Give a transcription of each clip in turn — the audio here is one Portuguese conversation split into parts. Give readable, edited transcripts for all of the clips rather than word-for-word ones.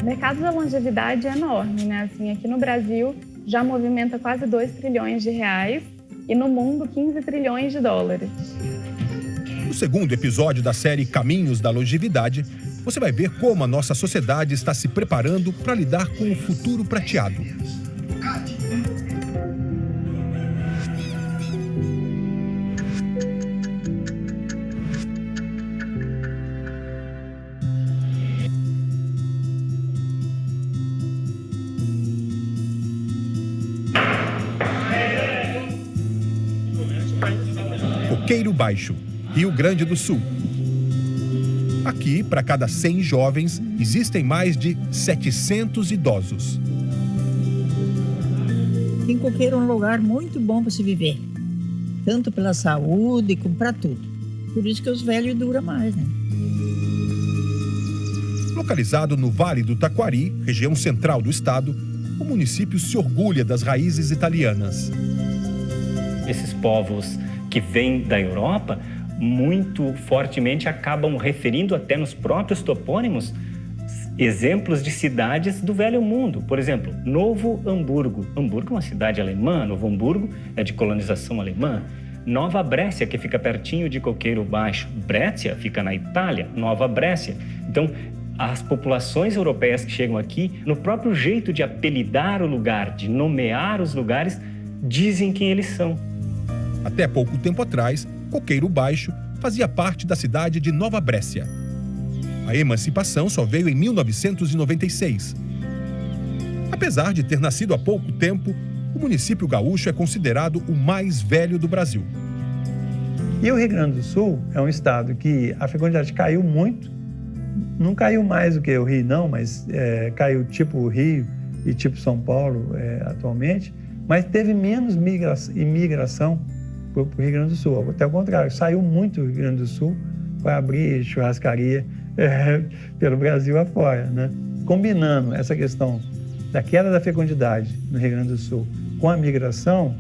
mercado da longevidade é enorme, né? Assim, aqui no Brasil já movimenta quase 2 trilhões de reais e no mundo 15 trilhões de dólares. No segundo episódio da série Caminhos da Longevidade, você vai ver como a nossa sociedade está se preparando para lidar com o futuro prateado. Coqueiro Baixo, Rio Grande do Sul. Aqui, para cada 100 jovens, existem mais de 700 idosos. Em Coqueiro é um lugar muito bom para se viver, tanto pela saúde como para tudo. Por isso que os velhos duram mais, né? Localizado no Vale do Taquari, região central do estado, o município se orgulha das raízes italianas. Esses povos que vêm da Europa, muito fortemente acabam referindo até nos próprios topônimos exemplos de cidades do Velho Mundo. Por exemplo, Novo Hamburgo. Hamburgo é uma cidade alemã, Novo Hamburgo é de colonização alemã. Nova Brécia, que fica pertinho de Coqueiro Baixo. Brécia fica na Itália, Nova Brécia. Então, as populações europeias que chegam aqui, no próprio jeito de apelidar o lugar, de nomear os lugares, dizem quem eles são. Até pouco tempo atrás, Coqueiro Baixo fazia parte da cidade de Nova Brécia. A emancipação só veio em 1996. Apesar de ter nascido há pouco tempo, o município gaúcho é considerado o mais velho do Brasil. E o Rio Grande do Sul é um estado que a fecundidade caiu muito. Não caiu mais do que o Rio, não, mas caiu tipo o Rio e tipo São Paulo atualmente, mas teve menos imigração para o Rio Grande do Sul. Até o contrário, saiu muito do Rio Grande do Sul para abrir churrascaria pelo Brasil afora, né? Combinando essa questão da queda da fecundidade no Rio Grande do Sul com a migração,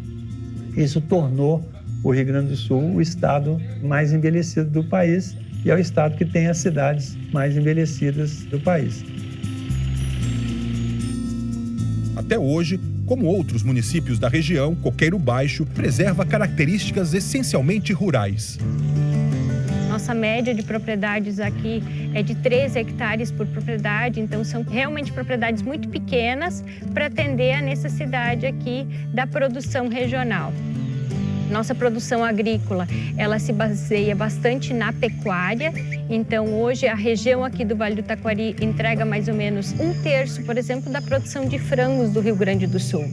isso tornou o Rio Grande do Sul o estado mais envelhecido do país e é o estado que tem as cidades mais envelhecidas do país. Até hoje, como outros municípios da região, Coqueiro Baixo preserva características essencialmente rurais. Nossa média de propriedades aqui é de 13 hectares por propriedade, então são realmente propriedades muito pequenas para atender a necessidade aqui da produção regional. Nossa produção agrícola, ela se baseia bastante na pecuária, então hoje a região aqui do Vale do Taquari entrega mais ou menos 1/3, por exemplo, da produção de frangos do Rio Grande do Sul.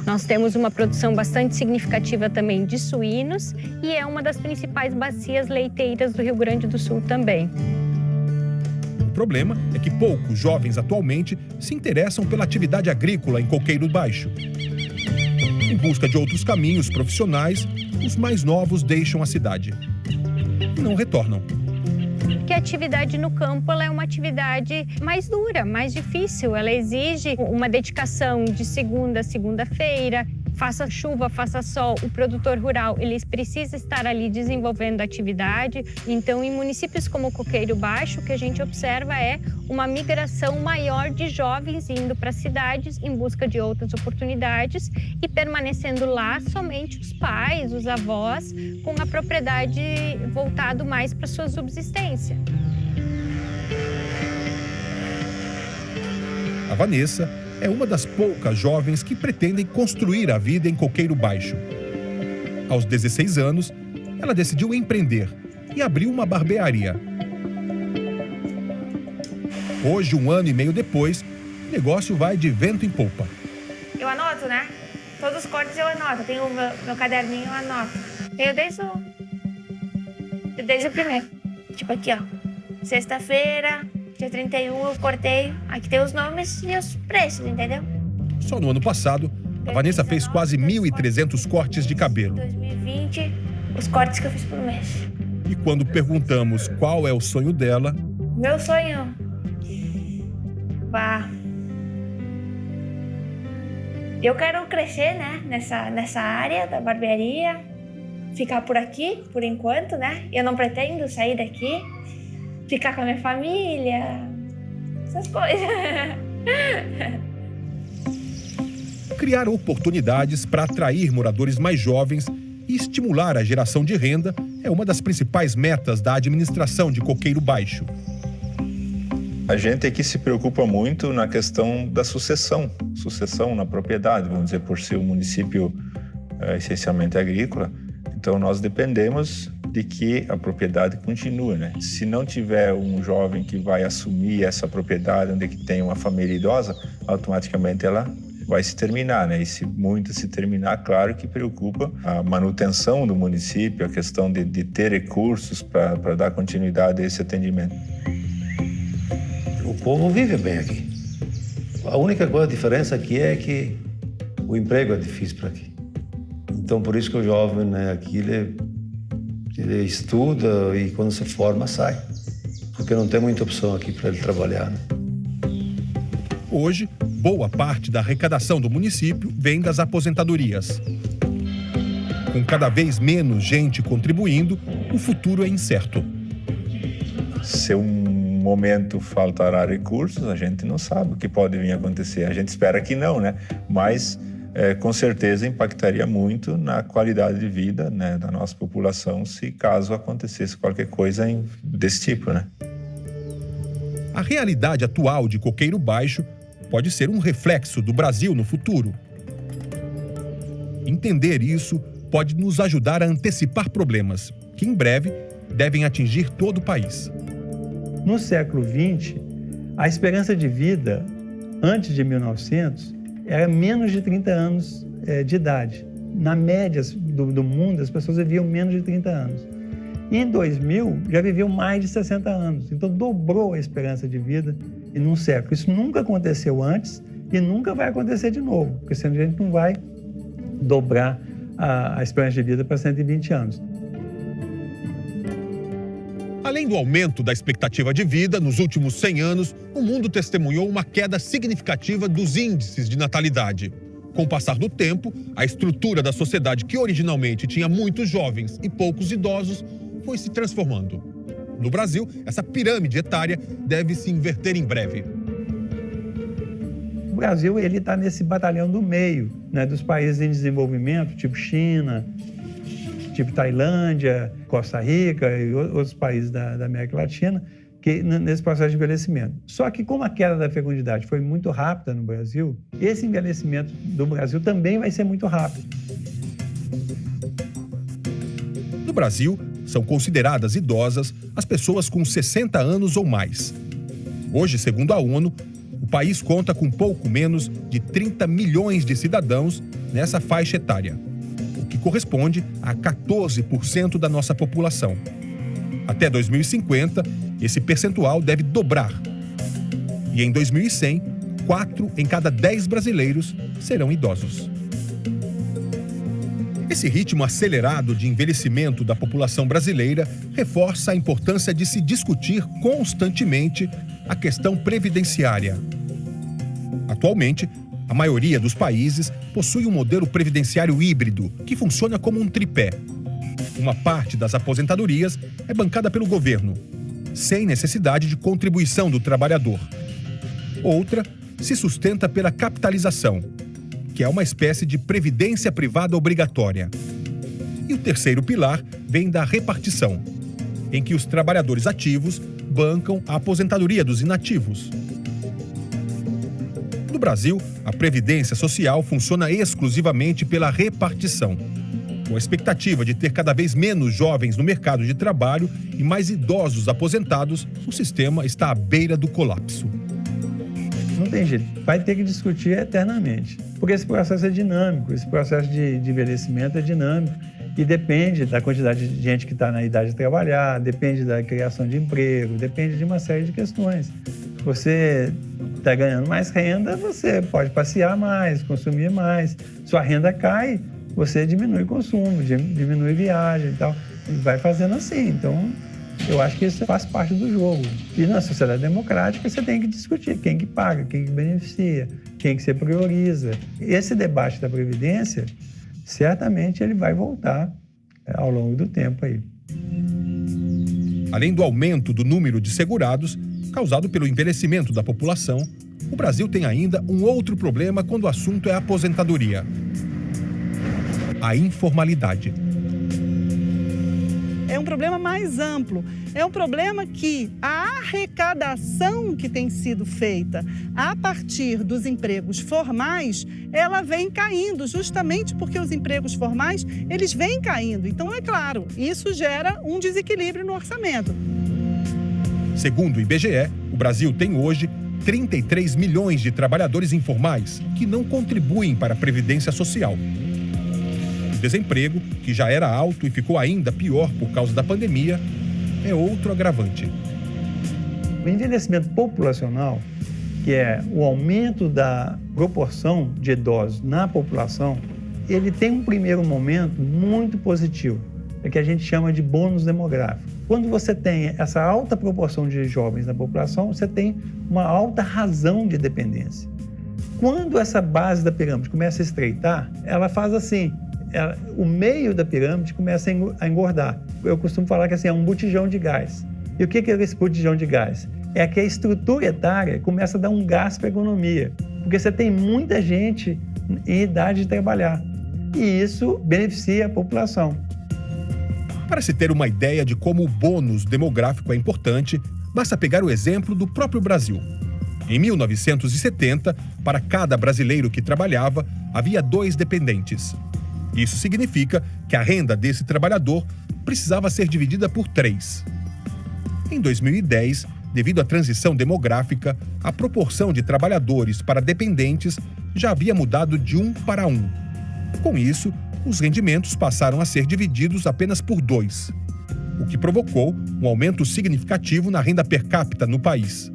Nós temos uma produção bastante significativa também de suínos e é uma das principais bacias leiteiras do Rio Grande do Sul também. O problema é que poucos jovens atualmente se interessam pela atividade agrícola em Coqueiro Baixo. Em busca de outros caminhos profissionais, os mais novos deixam a cidade e não retornam. Que a atividade no campo ela é uma atividade mais dura, mais difícil. Ela exige uma dedicação de segunda a segunda-feira. Faça chuva, faça sol, o produtor rural ele precisa estar ali desenvolvendo a atividade. Então, em municípios como Coqueiro Baixo, o que a gente observa é uma migração maior de jovens indo para cidades em busca de outras oportunidades e permanecendo lá somente os pais, os avós, com a propriedade voltado mais para sua subsistência. A Vanessa é uma das poucas jovens que pretendem construir a vida em Coqueiro Baixo. Aos 16 anos, ela decidiu empreender e abriu uma barbearia. Hoje, 1 ano e meio depois, o negócio vai de vento em popa. Eu anoto, né? Todos os cortes eu anoto. Eu tenho o meu caderninho, eu anoto. Tenho desde o primeiro. Tipo aqui, ó. Sexta-feira, dia 31 eu cortei. Aqui tem os nomes e os preços, entendeu? Só no ano passado, a Vanessa fez quase 1.300 cortes de cabelo. 2020, os cortes que eu fiz por mês. E quando perguntamos qual é o sonho dela... Meu sonho... Eu quero crescer, né, nessa área da barbearia, ficar por aqui, por enquanto, né? Eu não pretendo sair daqui, ficar com a minha família, essas coisas. Criar oportunidades para atrair moradores mais jovens e estimular a geração de renda é uma das principais metas da administração de Coqueiro Baixo. A gente aqui se preocupa muito na questão da sucessão na propriedade, vamos dizer, por ser um município essencialmente agrícola. Então, nós dependemos de que a propriedade continue, né? Se não tiver um jovem que vai assumir essa propriedade, onde que tem uma família idosa, automaticamente ela vai se terminar, né? E se muito se terminar, claro que preocupa a manutenção do município, a questão de ter recursos para dar continuidade a esse atendimento. O povo vive bem aqui. A única coisa, a diferença aqui é que o emprego é difícil para aqui. Então, por isso que o jovem, né, aqui, ele estuda e quando se forma, sai. Porque não tem muita opção aqui para ele trabalhar, né? Hoje, boa parte da arrecadação do município vem das aposentadorias. Com cada vez menos gente contribuindo, o futuro é incerto. Se um momento faltará recursos, a gente não sabe o que pode vir a acontecer. A gente espera que não, né? Mas com certeza impactaria muito na qualidade de vida, né, da nossa população se caso acontecesse qualquer coisa desse tipo, né? A realidade atual de Coqueiro Baixo pode ser um reflexo do Brasil no futuro. Entender isso pode nos ajudar a antecipar problemas que, em breve, devem atingir todo o país. No século XX, a esperança de vida, antes de 1900, era menos de 30 anos de idade. Na média do mundo, as pessoas viviam menos de 30 anos. E em 2000, já viviam mais de 60 anos. Então, dobrou a esperança de vida em um século. Isso nunca aconteceu antes e nunca vai acontecer de novo, porque senão a gente não vai dobrar a esperança de vida para 120 anos. Além do aumento da expectativa de vida, nos últimos 100 anos, o mundo testemunhou uma queda significativa dos índices de natalidade. Com o passar do tempo, a estrutura da sociedade, que originalmente tinha muitos jovens e poucos idosos, foi se transformando. No Brasil, essa pirâmide etária deve se inverter em breve. O Brasil está nesse batalhão do meio, né, dos países em desenvolvimento, tipo China, tipo Tailândia, Costa Rica e outros países da América Latina, que nesse processo de envelhecimento. Só que como a queda da fecundidade foi muito rápida no Brasil, esse envelhecimento do Brasil também vai ser muito rápido. No Brasil, são consideradas idosas as pessoas com 60 anos ou mais. Hoje, segundo a ONU, o país conta com pouco menos de 30 milhões de cidadãos nessa faixa etária, o que corresponde a 14% da nossa população. Até 2050, esse percentual deve dobrar. E em 2100, 4 em cada 10 brasileiros serão idosos. Esse ritmo acelerado de envelhecimento da população brasileira reforça a importância de se discutir constantemente a questão previdenciária. Atualmente, a maioria dos países possui um modelo previdenciário híbrido, que funciona como um tripé. Uma parte das aposentadorias é bancada pelo governo, sem necessidade de contribuição do trabalhador. Outra se sustenta pela capitalização, que é uma espécie de previdência privada obrigatória. E o terceiro pilar vem da repartição, em que os trabalhadores ativos bancam a aposentadoria dos inativos. No Brasil, a Previdência Social funciona exclusivamente pela repartição. Com a expectativa de ter cada vez menos jovens no mercado de trabalho e mais idosos aposentados, o sistema está à beira do colapso. Não tem jeito, vai ter que discutir eternamente, porque esse processo é dinâmico, esse processo de envelhecimento é dinâmico e depende da quantidade de gente que está na idade de trabalhar, depende da criação de emprego, depende de uma série de questões. Você está ganhando mais renda, você pode passear mais, consumir mais. Sua renda cai, você diminui o consumo, diminui viagem e tal, e vai fazendo assim. Então, eu acho que isso faz parte do jogo. E na sociedade democrática você tem que discutir quem que paga, quem que beneficia, quem que você prioriza. Esse debate da Previdência, certamente ele vai voltar ao longo do tempo aí. Além do aumento do número de segurados, causado pelo envelhecimento da população, O Brasil tem ainda um outro problema quando o assunto é aposentadoria: a informalidade. É um problema mais amplo. É um problema que a arrecadação que tem sido feita a partir dos empregos formais, ela vem caindo, justamente porque os empregos formais, eles vêm caindo. Então, é claro, isso gera um desequilíbrio no orçamento. Segundo o IBGE, o Brasil tem hoje 33 milhões de trabalhadores informais que não contribuem para a Previdência Social. O desemprego, que já era alto e ficou ainda pior por causa da pandemia, é outro agravante. O envelhecimento populacional, que é o aumento da proporção de idosos na população, ele tem um primeiro momento muito positivo, que a gente chama de bônus demográfico. Quando você tem essa alta proporção de jovens na população, você tem uma alta razão de dependência. Quando essa base da pirâmide começa a estreitar, ela faz assim: o meio da pirâmide começa a engordar. Eu costumo falar que assim, é um botijão de gás. E o que é esse botijão de gás? É que a estrutura etária começa a dar um gás para a economia, porque você tem muita gente em idade de trabalhar. E isso beneficia a população. Para se ter uma ideia de como o bônus demográfico é importante, basta pegar o exemplo do próprio Brasil. Em 1970, para cada brasileiro que trabalhava, havia 2 dependentes. Isso significa que a renda desse trabalhador precisava ser dividida por 3. Em 2010, devido à transição demográfica, a proporção de trabalhadores para dependentes já havia mudado de 1 para 1. Com isso, os rendimentos passaram a ser divididos apenas por 2, o que provocou um aumento significativo na renda per capita no país.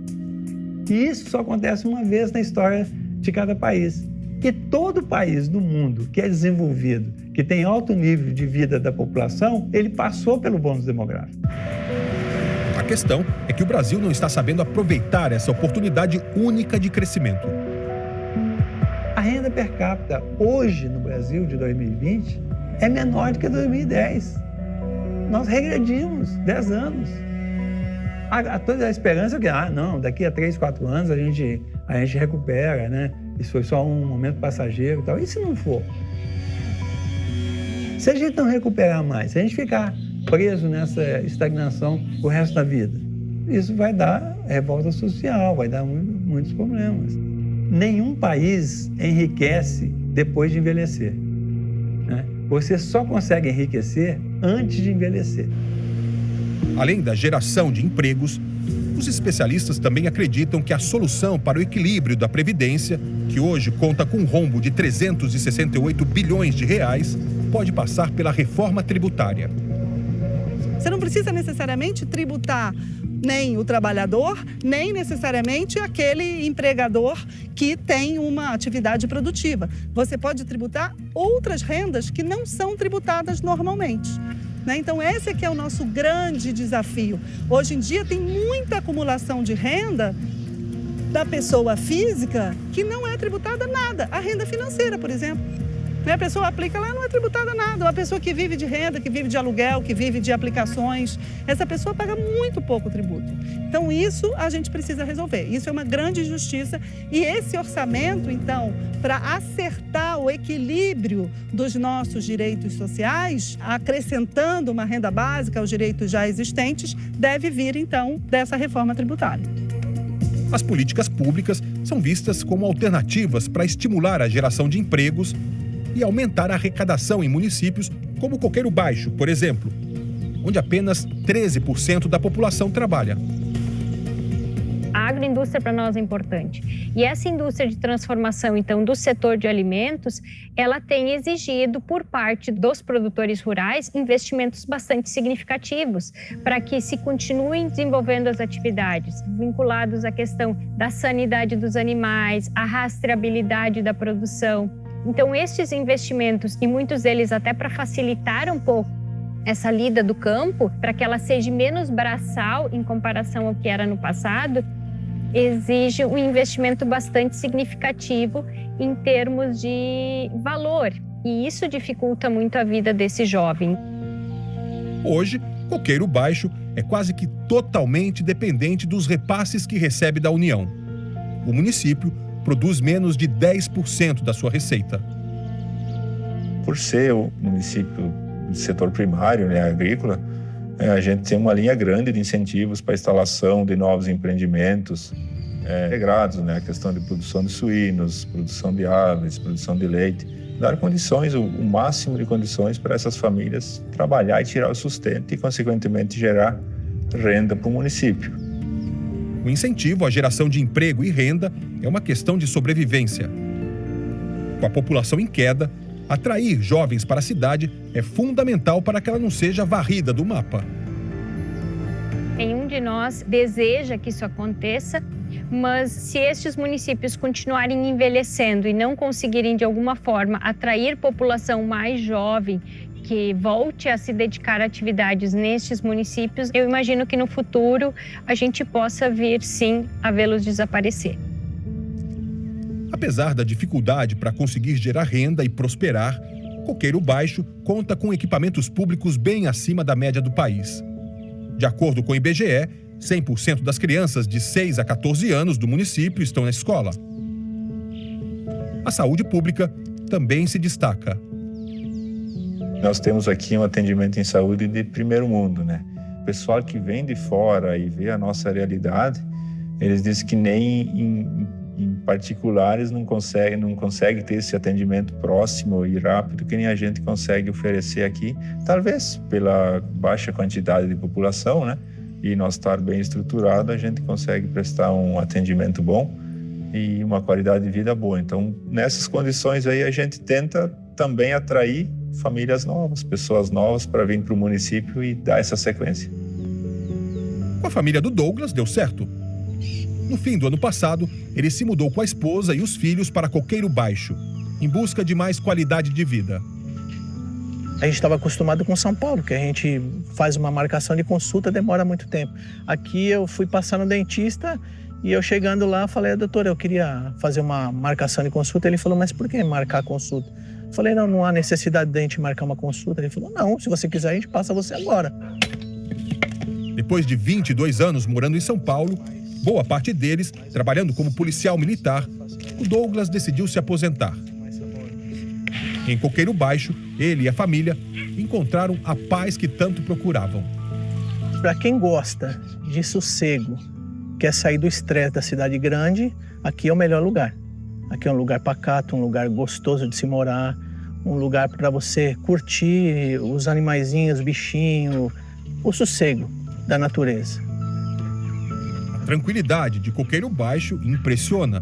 E isso só acontece uma vez na história de cada país. E todo país do mundo que é desenvolvido, que tem alto nível de vida da população, ele passou pelo bônus demográfico. A questão é que o Brasil não está sabendo aproveitar essa oportunidade única de crescimento. A renda per capita hoje no Brasil, de 2020, é menor do que 2010. Nós regredimos 10 anos. Toda a esperança é que, daqui a 3, 4 anos a gente recupera, né? Isso foi só um momento passageiro e tal. E se não for? Se a gente não recuperar mais, se a gente ficar preso nessa estagnação o resto da vida, isso vai dar revolta social, vai dar muitos problemas. Nenhum país enriquece depois de envelhecer, né? Você só consegue enriquecer antes de envelhecer. Além da geração de empregos, os especialistas também acreditam que a solução para o equilíbrio da Previdência, que hoje conta com um rombo de 368 bilhões de reais, pode passar pela reforma tributária. Você não precisa necessariamente tributar nem o trabalhador, nem necessariamente aquele empregador que tem uma atividade produtiva. Você pode tributar outras rendas que não são tributadas normalmente. Então, esse aqui é o nosso grande desafio. Hoje em dia, tem muita acumulação de renda da pessoa física que não é tributada nada. A renda financeira, por exemplo. A pessoa aplica lá, não é tributada nada. Uma pessoa que vive de renda, que vive de aluguel, que vive de aplicações, essa pessoa paga muito pouco tributo. Então, isso a gente precisa resolver. Isso é uma grande injustiça. E esse orçamento, então, para acertar o equilíbrio dos nossos direitos sociais, acrescentando uma renda básica aos direitos já existentes, deve vir, então, dessa reforma tributária. As políticas públicas são vistas como alternativas para estimular a geração de empregos e aumentar a arrecadação em municípios como Coqueiro Baixo, por exemplo, onde apenas 13% da população trabalha. A agroindústria para nós é importante. E essa indústria de transformação, então, do setor de alimentos, ela tem exigido, por parte dos produtores rurais, investimentos bastante significativos para que se continuem desenvolvendo as atividades vinculadas à questão da sanidade dos animais, à rastreabilidade da produção. Então, estes investimentos, e muitos deles até para facilitar um pouco essa lida do campo, para que ela seja menos braçal em comparação ao que era no passado, exige um investimento bastante significativo em termos de valor. E isso dificulta muito a vida desse jovem. Hoje, Coqueiro Baixo é quase que totalmente dependente dos repasses que recebe da União. o município produz menos de 10% da sua receita. Por ser o município do setor primário, né, agrícola, a gente tem uma linha grande de incentivos para a instalação de novos empreendimentos integrados, né, a questão de produção de suínos, produção de aves, produção de leite, dar condições, o máximo de condições para essas famílias trabalhar e tirar o sustento e, consequentemente, gerar renda para o município. O incentivo à geração de emprego e renda é uma questão de sobrevivência. Com a população em queda, atrair jovens para a cidade é fundamental para que ela não seja varrida do mapa. Nenhum de nós deseja que isso aconteça, mas se estes municípios continuarem envelhecendo e não conseguirem, de alguma forma, atrair população mais jovem que volte a se dedicar a atividades nestes municípios, eu imagino que no futuro a gente possa vir, sim, a vê-los desaparecer. Apesar da dificuldade para conseguir gerar renda e prosperar, Coqueiro Baixo conta com equipamentos públicos bem acima da média do país. De acordo com o IBGE, 100% das crianças de 6 a 14 anos do município estão na escola. A saúde pública também se destaca. Nós temos aqui um atendimento em saúde de primeiro mundo, né? O pessoal que vem de fora e vê a nossa realidade, eles dizem que nem em particulares não consegue ter esse atendimento próximo e rápido que nem a gente consegue oferecer aqui, talvez pela baixa quantidade de população, né? E nós estar bem estruturado, a gente consegue prestar um atendimento bom e uma qualidade de vida boa. Então, nessas condições aí, a gente tenta também atrair famílias novas, pessoas novas para vir para o município e dar essa sequência. Com a família do Douglas, deu certo. No fim do ano passado, ele se mudou com a esposa e os filhos para Coqueiro Baixo, em busca de mais qualidade de vida. A gente estava acostumado com São Paulo, que a gente faz uma marcação de consulta, demora muito tempo. Aqui eu fui passar no dentista e eu chegando lá, falei, doutor, eu queria fazer uma marcação de consulta. Ele falou, mas por que marcar a consulta? Eu falei, não há necessidade de a gente marcar uma consulta. Ele falou, não, se você quiser, a gente passa você agora. Depois de 22 anos morando em São Paulo, boa parte deles trabalhando como policial militar, o Douglas decidiu se aposentar. Em Coqueiro Baixo, ele e a família encontraram a paz que tanto procuravam. Para quem gosta de sossego, quer sair do estresse da cidade grande, aqui é o melhor lugar. Aqui é um lugar pacato, um lugar gostoso de se morar, um lugar para você curtir os animaizinhos, os bichinhos, o sossego da natureza. A tranquilidade de Coqueiro Baixo impressiona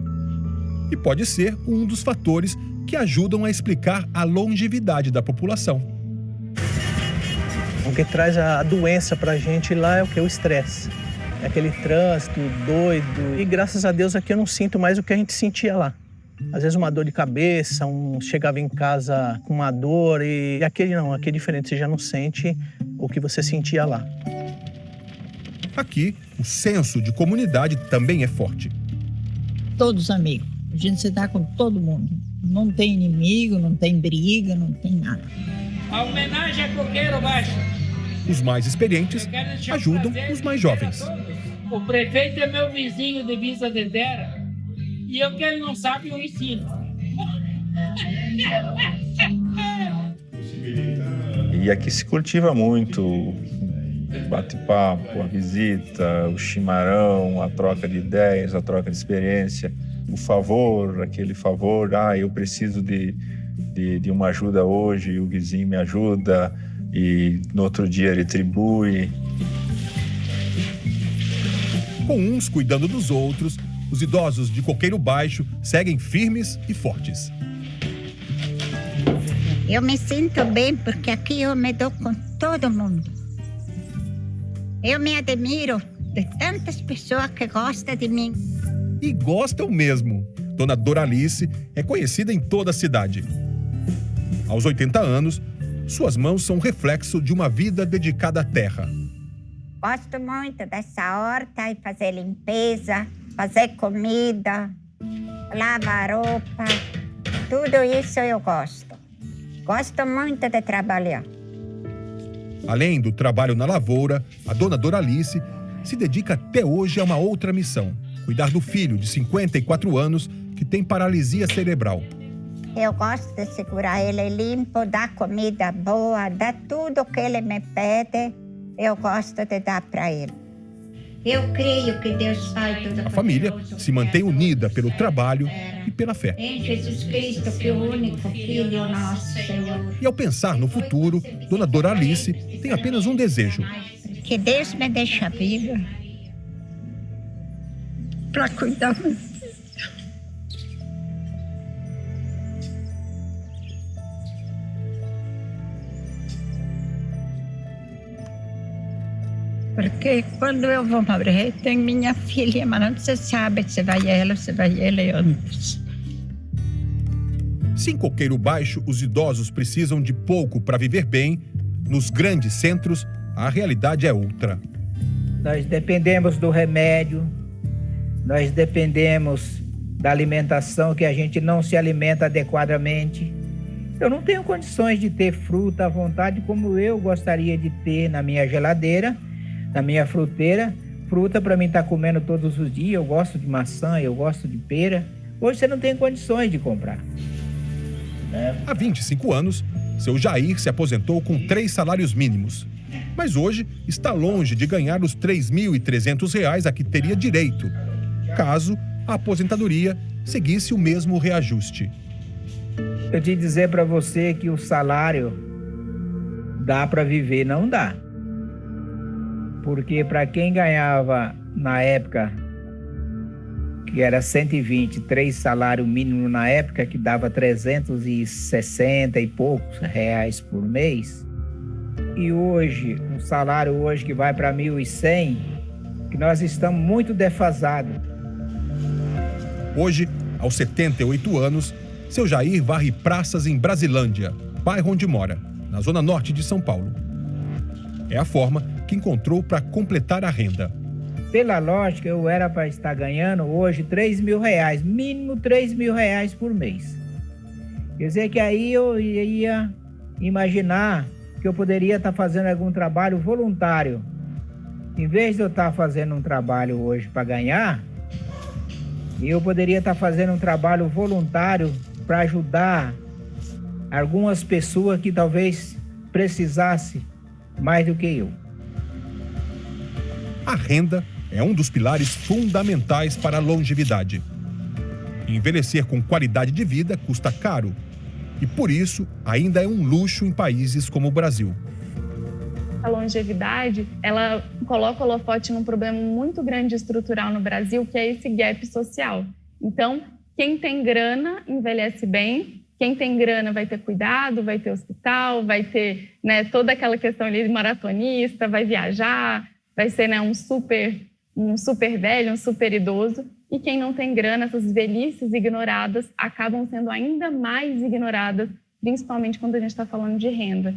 e pode ser um dos fatores que ajudam a explicar a longevidade da população. O que traz a doença para a gente lá é o que? O estresse. É aquele trânsito doido. E graças a Deus aqui eu não sinto mais o que a gente sentia lá. Às vezes uma dor de cabeça, chegava em casa com uma dor e aquele não, aqui é diferente, você já não sente o que você sentia lá. Aqui, o senso de comunidade também é forte. Todos amigos, a gente se dá com todo mundo. Não tem inimigo, não tem briga, não tem nada. A homenagem a Coqueiro Baixo. Os mais experientes ajudam os mais jovens. O prefeito é meu vizinho de Vista de Terra e o que ele não sabe eu ensino. E aqui se cultiva muito bate-papo, a visita, o chimarrão, a troca de ideias, a troca de experiência, o favor, aquele favor, eu preciso de uma ajuda hoje, o vizinho me ajuda e no outro dia ele retribui. Com uns cuidando dos outros, os idosos de Coqueiro Baixo seguem firmes e fortes. Eu me sinto bem porque aqui eu me dou com todo mundo. Eu me admiro de tantas pessoas que gostam de mim. E gostam mesmo. Dona Doralice é conhecida em toda a cidade. Aos 80 anos, suas mãos são reflexo de uma vida dedicada à terra. Gosto muito dessa horta e fazer limpeza, fazer comida, lavar roupa. Tudo isso eu gosto. Gosto muito de trabalhar. Além do trabalho na lavoura, a dona Doralice se dedica até hoje a uma outra missão: cuidar do filho de 54 anos que tem paralisia cerebral. Eu gosto de segurar ele limpo, dar comida boa, dar tudo que ele me pede. Eu gosto de dar para ele. Eu creio que Deus faz tudo. A família se mantém unida pelo trabalho e pela fé. Em Jesus Cristo, que é o único Filho nosso, Senhor. E ao pensar no futuro, Dona Doralice tem apenas um desejo: que Deus me deixe viva para cuidar do meu filho. Porque quando eu vou morrer, tem minha filha, mas não se sabe se vai ela ou se vai ele antes. Se em Coqueiro Baixo os idosos precisam de pouco para viver bem, nos grandes centros a realidade é outra. Nós dependemos do remédio, nós dependemos da alimentação, que a gente não se alimenta adequadamente. Eu não tenho condições de ter fruta à vontade como eu gostaria de ter na minha geladeira, na minha fruteira. Fruta para mim estar comendo todos os dias. Eu gosto de maçã, eu gosto de pera. Hoje você não tem condições de comprar. Há 25 anos, seu Jair se aposentou com 3 salários mínimos. Mas hoje está longe de ganhar os R$ 3.300 a que teria direito, caso a aposentadoria seguisse o mesmo reajuste. Eu te dizer para você que o salário dá para viver, não dá. Porque para quem ganhava na época, que era 120, 3 salário mínimo na época, que dava 360 e poucos reais por mês, e hoje, um salário hoje que vai para 1.100, que nós estamos muito defasados. Hoje, aos 78 anos, seu Jair varre praças em Brasilândia, bairro onde mora, na zona norte de São Paulo. É a forma que encontrou para completar a renda. Pela lógica, eu era para estar ganhando hoje R$3.000, mínimo R$3.000 por mês. Quer dizer que aí eu ia imaginar que eu poderia estar fazendo algum trabalho voluntário. Em vez de eu estar fazendo um trabalho hoje para ganhar, eu poderia estar fazendo um trabalho voluntário para ajudar algumas pessoas que talvez precisassem mais do que eu. A renda é um dos pilares fundamentais para a longevidade. Envelhecer com qualidade de vida custa caro e, por isso, ainda é um luxo em países como o Brasil. A longevidade, ela coloca o holofote num problema muito grande estrutural no Brasil, que é esse gap social. Então, quem tem grana envelhece bem, quem tem grana vai ter cuidado, vai ter hospital, vai ter, né, toda aquela questão ali de maratonista, vai viajar, vai ser, né, um super velho, um super idoso. E quem não tem grana, essas velhices ignoradas, acabam sendo ainda mais ignoradas, principalmente quando a gente está falando de renda.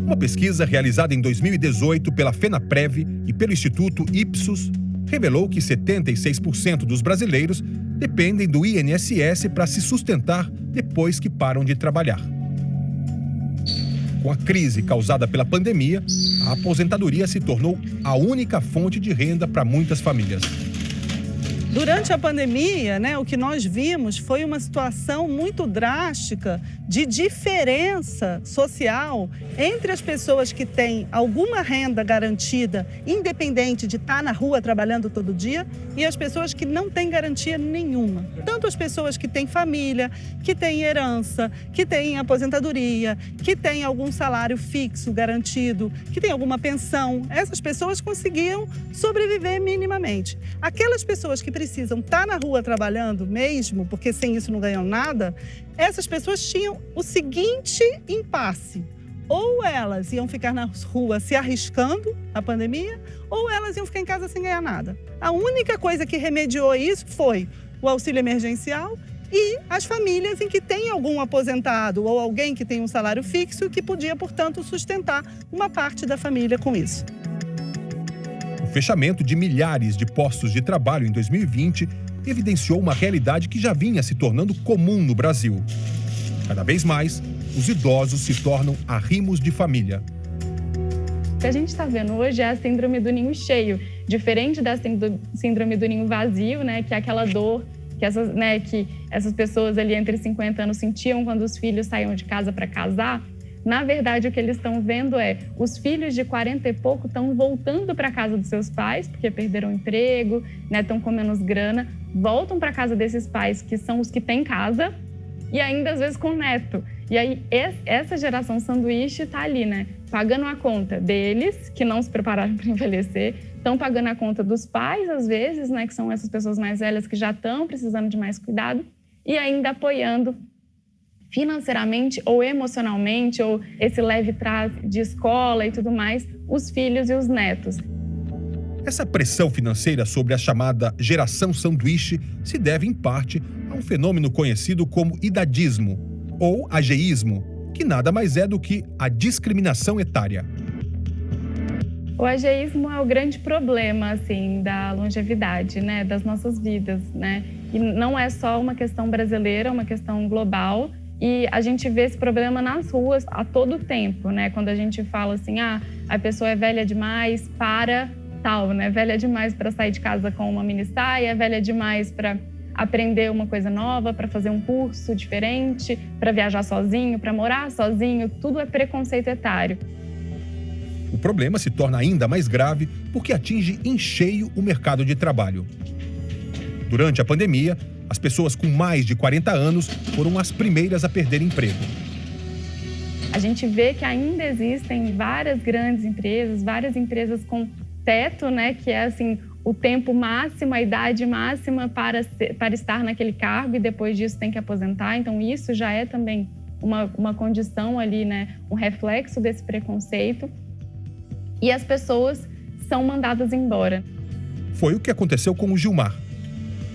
Uma pesquisa realizada em 2018 pela FENAPREV e pelo Instituto Ipsos revelou que 76% dos brasileiros dependem do INSS para se sustentar depois que param de trabalhar. Com a crise causada pela pandemia, a aposentadoria se tornou a única fonte de renda para muitas famílias. Durante a pandemia, né, o que nós vimos foi uma situação muito drástica de diferença social entre as pessoas que têm alguma renda garantida, independente de estar na rua trabalhando todo dia, e as pessoas que não têm garantia nenhuma. Tanto as pessoas que têm família, que têm herança, que têm aposentadoria, que têm algum salário fixo garantido, que têm alguma pensão, essas pessoas conseguiam sobreviver minimamente. Aquelas pessoas que precisam estar na rua trabalhando mesmo, porque sem isso não ganham nada, essas pessoas tinham o seguinte impasse: ou elas iam ficar na rua se arriscando na pandemia, ou elas iam ficar em casa sem ganhar nada. A única coisa que remediou isso foi o auxílio emergencial e as famílias em que tem algum aposentado ou alguém que tem um salário fixo que podia, portanto, sustentar uma parte da família com isso. O fechamento de milhares de postos de trabalho em 2020 evidenciou uma realidade que já vinha se tornando comum no Brasil. Cada vez mais, os idosos se tornam arrimos de família. O que a gente está vendo hoje é a síndrome do ninho cheio. diferente da síndrome do ninho vazio, né, que é aquela dor que essas pessoas ali entre 50 anos sentiam quando os filhos saíam de casa para casar. Na verdade, o que eles estão vendo é os filhos de 40 e pouco estão voltando para a casa dos seus pais, porque perderam o emprego, né, estão com menos grana, voltam para a casa desses pais, que são os que têm casa, e ainda às vezes com neto. E aí, essa geração sanduíche está ali, né, pagando a conta deles, que não se prepararam para envelhecer, estão pagando a conta dos pais, às vezes, né, que são essas pessoas mais velhas que já estão precisando de mais cuidado, e ainda apoiando financeiramente ou emocionalmente, ou esse leve trás de escola e tudo mais, os filhos e os netos. Essa pressão financeira sobre a chamada geração sanduíche se deve, em parte, a um fenômeno conhecido como idadismo, ou ageísmo, que nada mais é do que a discriminação etária. O ageísmo é o grande problema, assim, da longevidade, né, das nossas vidas, né? E não é só uma questão brasileira, é uma questão global. E a gente vê esse problema nas ruas a todo tempo, né? Quando a gente fala assim, a pessoa é velha demais para tal, né? Velha demais para sair de casa com uma mini saia, velha demais para aprender uma coisa nova, para fazer um curso diferente, para viajar sozinho, para morar sozinho, tudo é preconceito etário. O problema se torna ainda mais grave porque atinge em cheio o mercado de trabalho. Durante a pandemia, as pessoas com mais de 40 anos foram as primeiras a perder emprego. A gente vê que ainda existem várias grandes empresas, várias empresas com teto, né, que é assim, o tempo máximo, a idade máxima para estar naquele cargo, e depois disso tem que aposentar. Então isso já é também uma condição ali, né, um reflexo desse preconceito. E as pessoas são mandadas embora. Foi o que aconteceu com o Gilmar.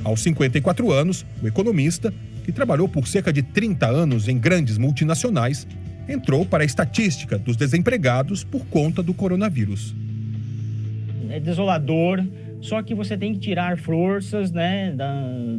Aos 54 anos, o economista, que trabalhou por cerca de 30 anos em grandes multinacionais, entrou para a estatística dos desempregados por conta do coronavírus. É desolador, só que você tem que tirar forças, né,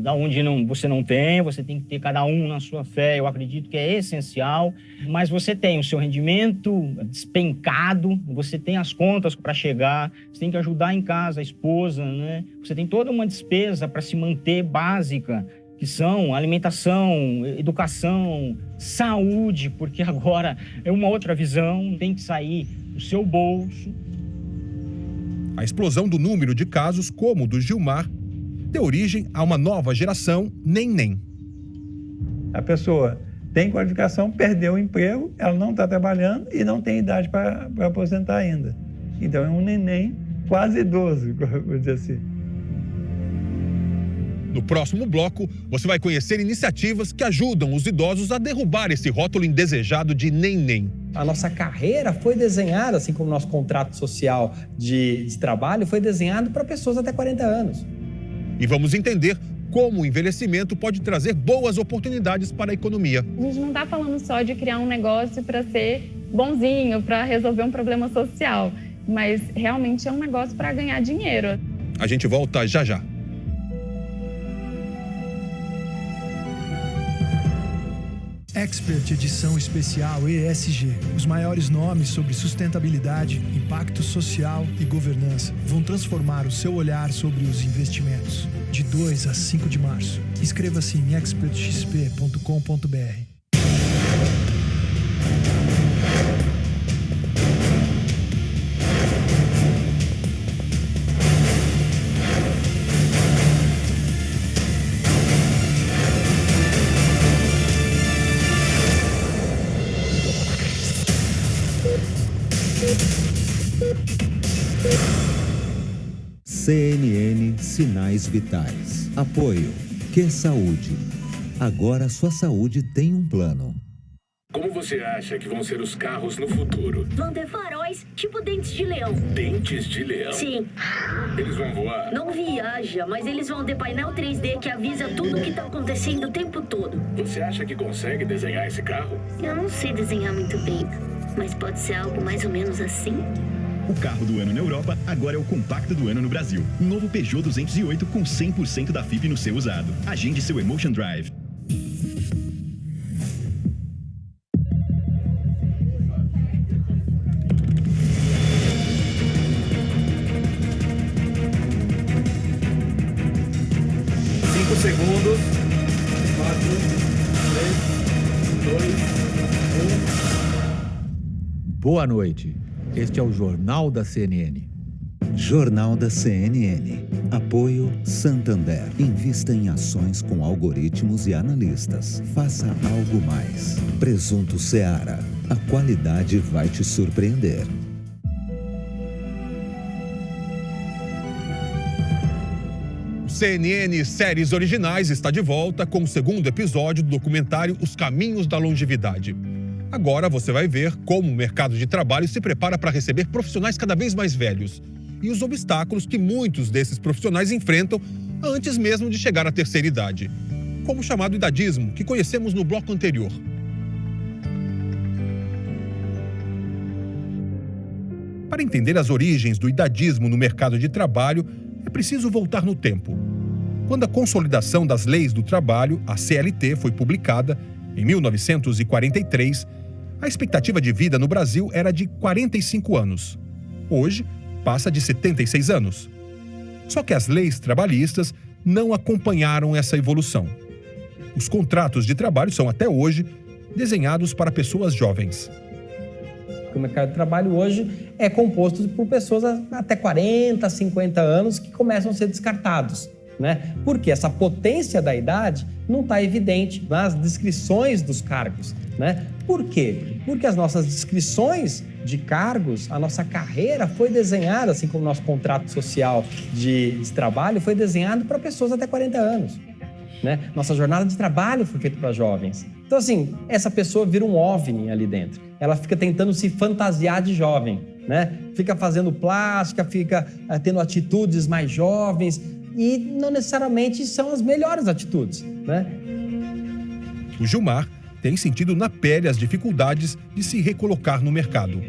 da onde você não tem, você tem que ter cada um na sua fé, eu acredito que é essencial, mas você tem o seu rendimento despencado, você tem as contas para chegar, você tem que ajudar em casa a esposa, né, você tem toda uma despesa para se manter básica, que são alimentação, educação, saúde, porque agora é uma outra visão, tem que sair do seu bolso. A explosão do número de casos como o do Gilmar deu origem a uma nova geração nem-nem. A pessoa tem qualificação, perdeu o emprego, ela não está trabalhando e não tem idade para aposentar ainda. Então é um neném quase idoso, vou dizer assim. No próximo bloco, você vai conhecer iniciativas que ajudam os idosos a derrubar esse rótulo indesejado de nem-nem. A nossa carreira foi desenhada, assim como o nosso contrato social de trabalho, foi desenhado para pessoas até 40 anos. E vamos entender como o envelhecimento pode trazer boas oportunidades para a economia. A gente não está falando só de criar um negócio para ser bonzinho, para resolver um problema social, mas realmente é um negócio para ganhar dinheiro. A gente volta já já. Expert Edição Especial ESG. Os maiores nomes sobre sustentabilidade, impacto social e governança vão transformar o seu olhar sobre os investimentos. De 2 a 5 de março. Inscreva-se em expertxp.com.br. CNN Sinais Vitais. Apoio. Que Saúde. Agora sua saúde tem um plano. Como você acha que vão ser os carros no futuro? Vão ter faróis, tipo dentes de leão. Dentes de leão? Sim. Eles vão voar? Não viaja, mas eles vão ter painel 3D que avisa tudo o que está acontecendo o tempo todo. Você acha que consegue desenhar esse carro? Eu não sei desenhar muito bem, mas pode ser algo mais ou menos assim. O carro do ano na Europa agora é o compacto do ano no Brasil. Novo Peugeot 208 com 100% da FIP no seu usado. Agende seu Emotion Drive. Boa noite. Este é o Jornal da CNN. Jornal da CNN. Apoio Santander. Invista em ações com algoritmos e analistas. Faça algo mais. Presunto Seara. A qualidade vai te surpreender. CNN Séries Originais está de volta com o segundo episódio do documentário Os Caminhos da Longevidade. Agora você vai ver como o mercado de trabalho se prepara para receber profissionais cada vez mais velhos e os obstáculos que muitos desses profissionais enfrentam antes mesmo de chegar à terceira idade, como o chamado idadismo, que conhecemos no bloco anterior. Para entender as origens do idadismo no mercado de trabalho, é preciso voltar no tempo. Quando a Consolidação das Leis do Trabalho, a CLT, foi publicada, em 1943, a expectativa de vida no Brasil era de 45 anos. Hoje, passa de 76 anos. Só que as leis trabalhistas não acompanharam essa evolução. Os contratos de trabalho são, até hoje, desenhados para pessoas jovens. O mercado de trabalho hoje é composto por pessoas até 40, 50 anos que começam a ser descartados, né? Porque essa potência da idade não está evidente nas descrições dos cargos, né? Por quê? Porque as nossas descrições de cargos, a nossa carreira foi desenhada, assim como o nosso contrato social de trabalho foi desenhado para pessoas até 40 anos, né? Nossa jornada de trabalho foi feita para jovens. Então, assim, essa pessoa vira um OVNI ali dentro. Ela fica tentando se fantasiar de jovem, né? Fica fazendo plástica, fica tendo atitudes mais jovens e não necessariamente são as melhores atitudes, né? O Gilmar tem sentido na pele as dificuldades de se recolocar no mercado.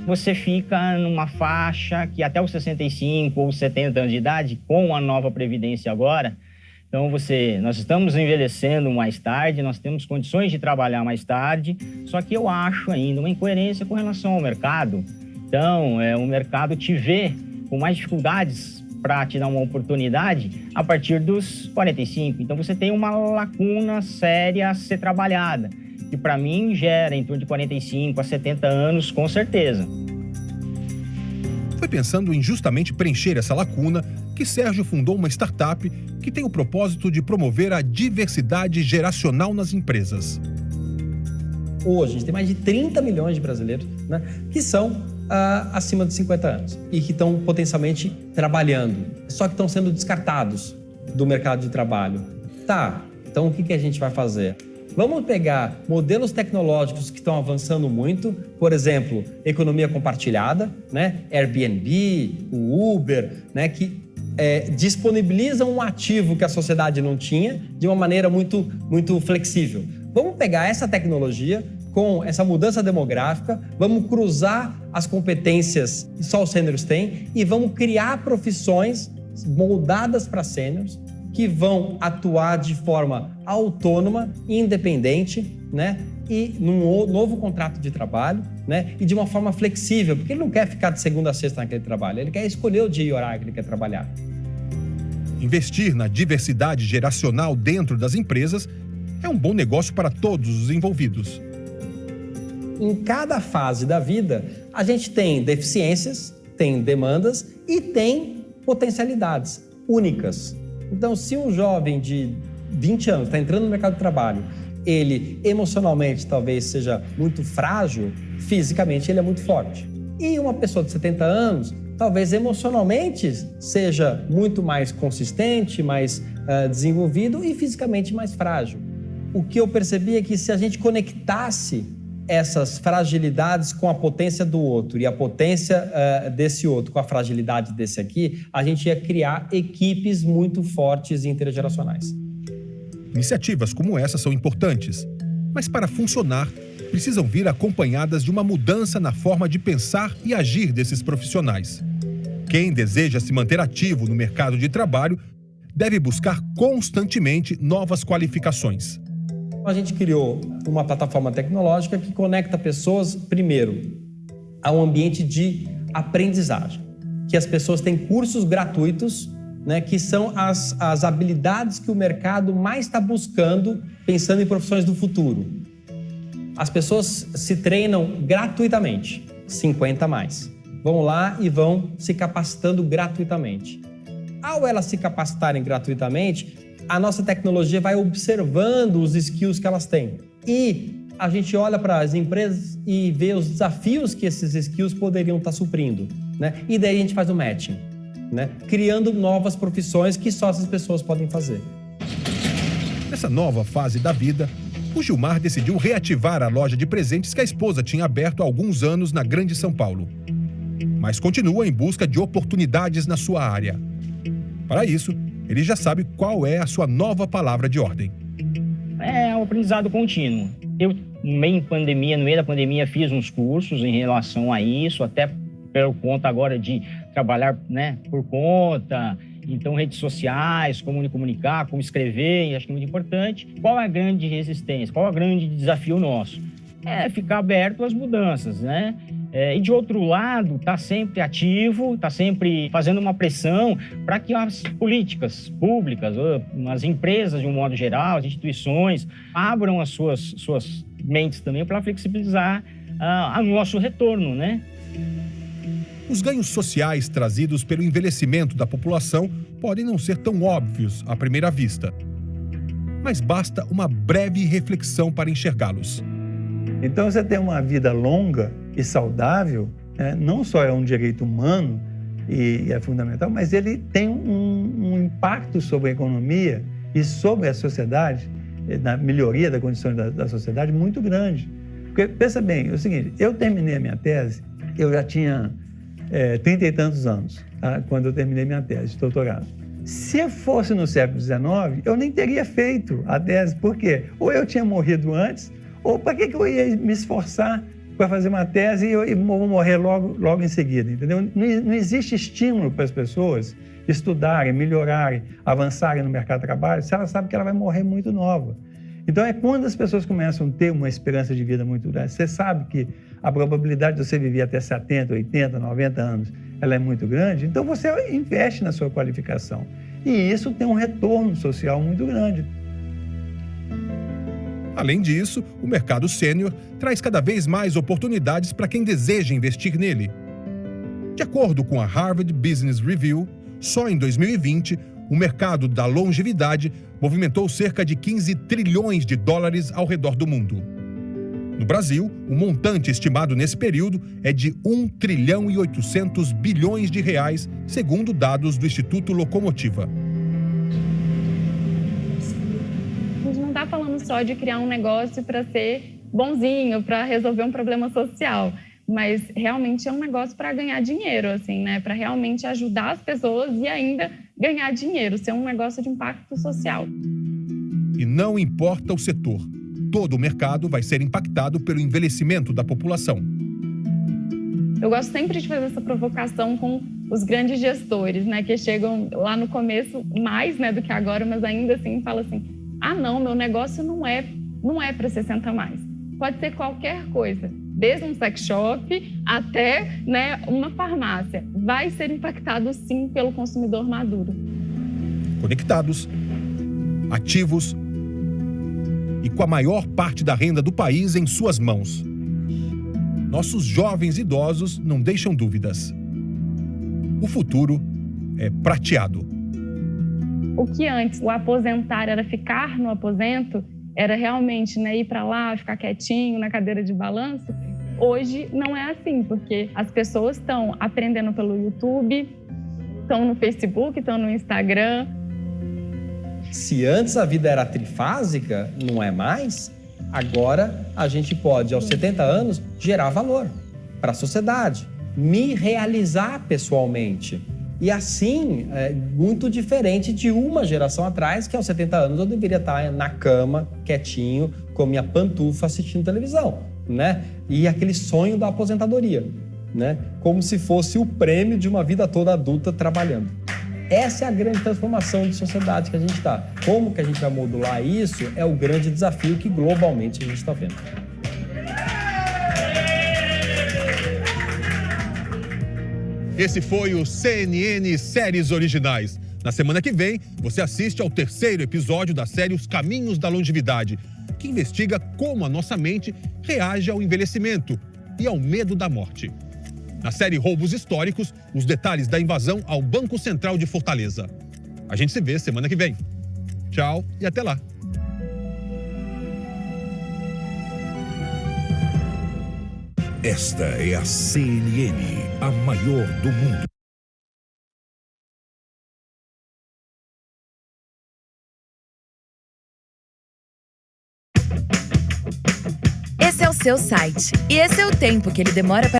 Você fica numa faixa que até os 65 ou 70 anos de idade, com a nova Previdência agora, então nós estamos envelhecendo mais tarde, nós temos condições de trabalhar mais tarde, só que eu acho ainda uma incoerência com relação ao mercado. Então, o mercado te vê com mais dificuldades para te dar uma oportunidade a partir dos 45. Então, você tem uma lacuna séria a ser trabalhada, que para mim gera em torno de 45 a 70 anos, com certeza. Foi pensando em justamente preencher essa lacuna que Sérgio fundou uma startup que tem o propósito de promover a diversidade geracional nas empresas. Hoje, a gente tem mais de 30 milhões de brasileiros, né, que são acima de 50 anos e que estão potencialmente trabalhando, só que estão sendo descartados do mercado de trabalho. Tá, então o que a gente vai fazer? Vamos pegar modelos tecnológicos que estão avançando muito, por exemplo, economia compartilhada, né? Airbnb, o Uber, né? Que disponibilizam um ativo que a sociedade não tinha de uma maneira muito, muito flexível. Vamos pegar essa tecnologia com essa mudança demográfica, vamos cruzar as competências que só os sêniores têm e vamos criar profissões moldadas para sêniores que vão atuar de forma autônoma, independente, né? E num novo contrato de trabalho, né? E de uma forma flexível, porque ele não quer ficar de segunda a sexta naquele trabalho, ele quer escolher o dia e o horário que ele quer trabalhar. Investir na diversidade geracional dentro das empresas é um bom negócio para todos os envolvidos. Em cada fase da vida, a gente tem deficiências, tem demandas e tem potencialidades únicas. Então, se um jovem de 20 anos está entrando no mercado de trabalho, ele emocionalmente talvez seja muito frágil, fisicamente ele é muito forte. E uma pessoa de 70 anos, talvez emocionalmente seja muito mais consistente, mais desenvolvido e fisicamente mais frágil. O que eu percebi é que se a gente conectasse essas fragilidades com a potência do outro e a potência desse outro com a fragilidade desse aqui, a gente ia criar equipes muito fortes e intergeracionais. Iniciativas como essa são importantes, mas para funcionar, precisam vir acompanhadas de uma mudança na forma de pensar e agir desses profissionais. Quem deseja se manter ativo no mercado de trabalho deve buscar constantemente novas qualificações. A gente criou uma plataforma tecnológica que conecta pessoas, primeiro, a um ambiente de aprendizagem, que as pessoas têm cursos gratuitos né, que são as habilidades que o mercado mais está buscando, pensando em profissões do futuro. As pessoas se treinam gratuitamente, 50 a mais. Vão lá e vão se capacitando gratuitamente. Ao elas se capacitarem gratuitamente, a nossa tecnologia vai observando os skills que elas têm. E a gente olha para as empresas e vê os desafios que esses skills poderiam estar suprindo, né? E daí a gente faz o matching, né? Criando novas profissões que só essas pessoas podem fazer. Nessa nova fase da vida, o Gilmar decidiu reativar a loja de presentes que a esposa tinha aberto há alguns anos na Grande São Paulo. Mas continua em busca de oportunidades na sua área. Para isso, ele já sabe qual é a sua nova palavra de ordem. É o aprendizado contínuo. Eu, no meio da pandemia, fiz uns cursos em relação a isso, até por conta agora de trabalhar, né, por conta. Então, redes sociais, como me comunicar, como escrever, acho que é muito importante. Qual é a grande resistência? Qual é o grande desafio nosso? É ficar aberto às mudanças, né? E de outro lado, tá sempre ativo, tá sempre fazendo uma pressão para que as políticas públicas, as empresas de um modo geral, as instituições, abram as suas mentes também para flexibilizar o nosso retorno, né? Os ganhos sociais trazidos pelo envelhecimento da população podem não ser tão óbvios à primeira vista. Mas basta uma breve reflexão para enxergá-los. Então, você ter uma vida longa e saudável, né, não só é um direito humano e é fundamental, mas ele tem um impacto sobre a economia e sobre a sociedade, na melhoria da condição da sociedade, muito grande. Porque, pensa bem, é o seguinte, eu terminei a minha tese, eu já tinha 30 e tantos anos, tá, quando eu terminei minha tese de doutorado. Se fosse no século XIX, eu nem teria feito a tese, por quê? Ou eu tinha morrido antes, ou para que eu ia me esforçar para fazer uma tese e vou morrer logo em seguida, entendeu? Não existe estímulo para as pessoas estudarem, melhorarem, avançarem no mercado de trabalho, se ela sabe que ela vai morrer muito nova. Então, é quando as pessoas começam a ter uma esperança de vida muito grande, você sabe que a probabilidade de você viver até 70, 80, 90 anos, ela é muito grande, então você investe na sua qualificação. E isso tem um retorno social muito grande. Além disso, o mercado sênior traz cada vez mais oportunidades para quem deseja investir nele. De acordo com a Harvard Business Review, só em 2020, o mercado da longevidade movimentou cerca de 15 trilhões de dólares ao redor do mundo. No Brasil, o montante estimado nesse período é de 1 trilhão e 800 bilhões de reais, segundo dados do Instituto Locomotiva. A gente não está falando só de criar um negócio para ser bonzinho, para resolver um problema social, mas realmente é um negócio para ganhar dinheiro, assim, né? Para realmente ajudar as pessoas e ainda ganhar dinheiro, ser um negócio de impacto social. E não importa o setor, todo o mercado vai ser impactado pelo envelhecimento da população. Eu gosto sempre de fazer essa provocação com os grandes gestores, né? Que chegam lá no começo mais, né, do que agora, mas ainda assim falam assim: ah, não, meu negócio não é para 60 mais. Pode ser qualquer coisa, desde um sex shop até, né, uma farmácia. Vai ser impactado, sim, pelo consumidor maduro. Conectados, ativos e com a maior parte da renda do país em suas mãos. Nossos jovens idosos não deixam dúvidas. O futuro é prateado. O que antes o aposentar era ficar no aposento, era realmente, né, ir para lá, ficar quietinho na cadeira de balanço, hoje não é assim, porque as pessoas estão aprendendo pelo YouTube, estão no Facebook, estão no Instagram. Se antes a vida era trifásica, não é mais, agora a gente pode, aos 70 anos, gerar valor para a sociedade, me realizar pessoalmente. E assim, é muito diferente de uma geração atrás, que aos 70 anos eu deveria estar na cama, quietinho, com minha pantufa, assistindo televisão, né? E aquele sonho da aposentadoria, né? Como se fosse o prêmio de uma vida toda adulta trabalhando. Essa é a grande transformação de sociedade que a gente está. Como que a gente vai modular isso é o grande desafio que globalmente a gente está vendo. Esse foi o CNN Séries Originais. Na semana que vem, você assiste ao 3º episódio da série Os Caminhos da Longevidade, que investiga como a nossa mente reage ao envelhecimento e ao medo da morte. Na série Roubos Históricos, os detalhes da invasão ao Banco Central de Fortaleza. A gente se vê semana que vem. Tchau e até lá. Esta é a CNN, a maior do mundo. Esse é o seu site e esse é o tempo que ele demora para